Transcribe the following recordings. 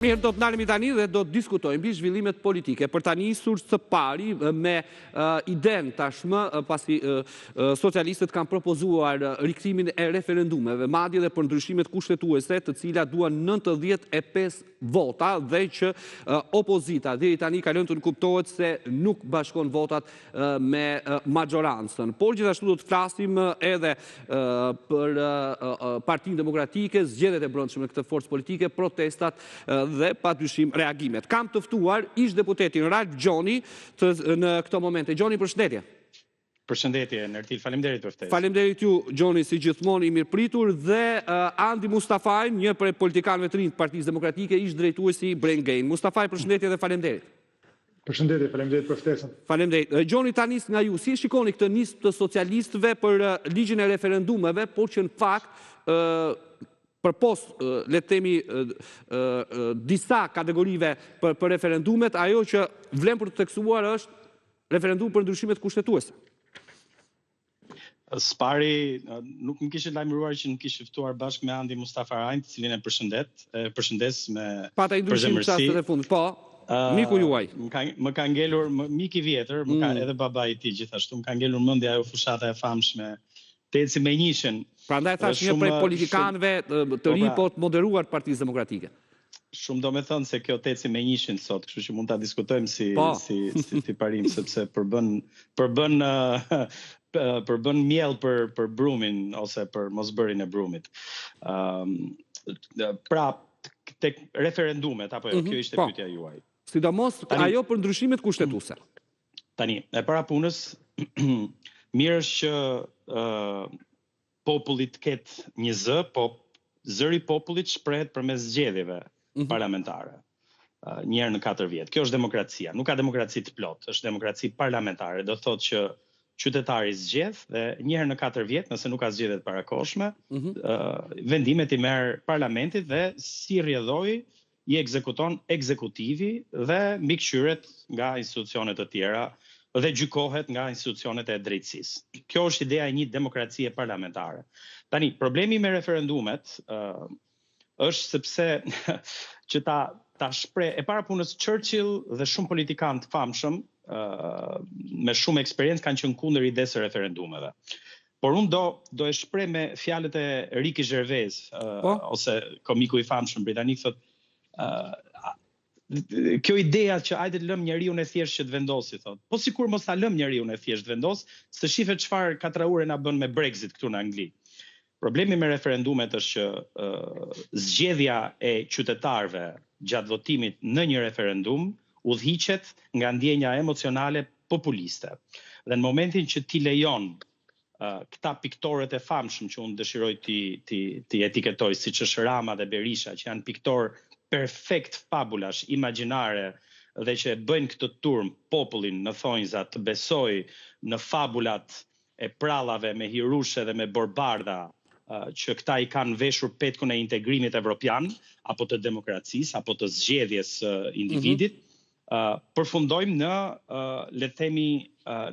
Mirë, do të ndalemi tani dhe do të diskutojmë mbi zhvillimet politike. Për tani nisur së pari me iden tashmë pasi socialistët kanë propozuar rikthimin e referendumeve, madje edhe për ndryshimet kushtetuese, të cilat duan 95 vota dhe që opozita deri tani ka lënë të kuptohet se nuk bashkon votat me maggjorancën. Por gjithashtu do të flasim edhe për Partinë Demokratike, zgjedhjet e brendshme në këtë forcë politike, protestat dhe pa dyshim reagimet. Kam të ftuar ish deputetin Ralph Gjoni në këto momente. Gjoni, përshëndetje. Përshëndetje, Nertil, faleminderit për ftesën. Faleminderit ju, Gjoni, si gjithmonë i mirëpritur, dhe Andi Mustafaj, një prej politikanëve të rinj të Partisë Demokratike, ish drejtuesi i Brain Gain. Mustafaj, përshëndetje dhe faleminderit. Përshëndetje, faleminderit për ftesën. Faleminderit. Gjoni, ta nis nga ju. Si shikoni këtë nismë të socialistëve për ligjin e referendumeve, por që në fakt përpos, le të themi, disa kategorive për referendumet, ajo që vlen për të theksuar është referendum për ndryshimet kushtetuese. Spari, nuk më kishte lajmëruar që më kishte ftuar bashkë me Andi Mustafarajin, të cilin e përshëndes me pata i ndryshim çastet e fundit. Po, miku juaj. Më ka ngelur mik i vjetër, edhe babai i tij gjithashtu, më ka ngelur mendja ajo fushata e famshme Teci Menjishin. Prandaj thash një prej politikanëve të ri, po të moderuar të Partisë Demokratike. Shumë do me thënë se kjo Teci Menjishin sot, kështu që mund ta diskutojmë si parim, sepse përbën miell për brumin ose për mosbërin e brumit. Pra, tek referendumet apo jo, kjo ishte pyetja juaj. Sidomos ajo për ndryshimet kushtetuese. Tani, e para punës, mirë është që populli të ketë një zë, po zëri i popullit shprehet përmes zgjedhjeve parlamentare. Një herë në 4 vjet. Kjo është demokracia. Nuk ka demokraci të plotë, është demokraci parlamentare. Do thotë që qytetari zgjedh dhe një herë në 4 vjet, nëse nuk ka zgjedhje të parakohshme, vendimet i merr parlamentit dhe si rrjedhoi i ekzekuton ekzekutivi dhe mbikëqyret nga institucionet të tjera dhe gjykohet nga institucionet e drejtësisë. Kjo është ideja e një demokracie parlamentare. Tani, problemi me referendumet është sepse që ta shpreh, e para punës Churchill dhe shumë politikanë të famshëm me shumë eksperiencë kanë qenë kundër idesë së referendumeve. Por unë do e shpreh me fjalët e Ricky Gervais, ose komiku i famshëm britanik, thotë kjo ideja që hajde të lëm njeriu e thjesht që të vendosi, thotë. Po sikur mos ta lëm njeriu e thjesht të vendos, se shifet çfarë katraure na bën me Brexit këtu në Angli. Problemi me referendumet është që zgjedhja e qytetarëve gjatë votimit në një referendum udhhiqet nga ndjenja emocionale populiste. Dhe në momentin që ti lejon këta piktorët e famshëm që unë dëshiroj ti etiketoj, siç është Rama dhe Berisha, që janë piktorë perfekt fabulash, imagjinare, dhe që bëjnë këtë turm popullin në thonjza të besoj në fabulat e prallave me hirushe dhe me borbarda, që këta i kanë veshur petkun e integrimit evropian, apo të demokracisë, apo të zgjedhjes individit, përfundojmë në, le të themi,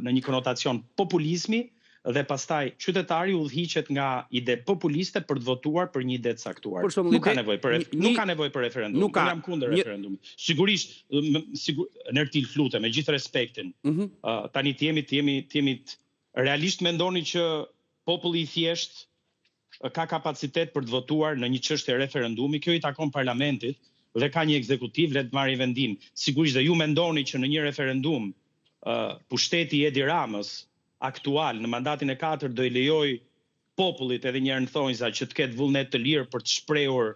në një konotacion populizmi, dhe pastaj qytetari udhhiqet nga ide populiste për të votuar për një ide të caktuar. Nuk ka nevojë për referendum. Nuk jam kundër referendumit. Sigurisht, Nertil, lutem, me gjithë respektin. Tani të jemi realisht mendoni që populli i thjesht ka kapacitet për të votuar në një çështje referendumi, kjo i takon parlamentit dhe ka një ekzekutiv, le të marrë vendim. Sigurisht dhe ju mendoni që në një referendum pushteti i Edi Ramës aktual në mandatin e 4 do i lejoj popullit edhe një herë në thonjza që të ketë vullnet të lirë për të shprehur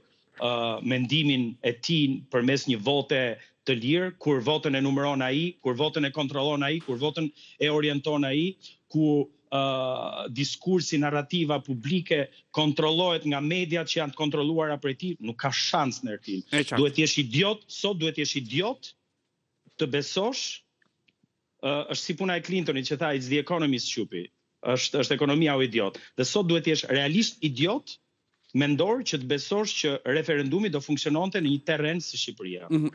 mendimin e tij përmes një vote të lirë, kur votën e numëron ai, kur votën e kontrollon ai, kur votën e orienton ai, ku diskursi, narrativa publike kontrollohet nga mediat që janë të kontrolluara prej tij, nuk ka shans në Ertil. Duhet jesh idiot, sot duhet jesh idiot të besosh. Është si puna e Clintonit që tha it's the economist stupid. Është ekonomia o idiot. Dhe sot duhet jesh realisht idiot mendor që të besosh që referendumi do funksiononte në një terren si Shqipëria.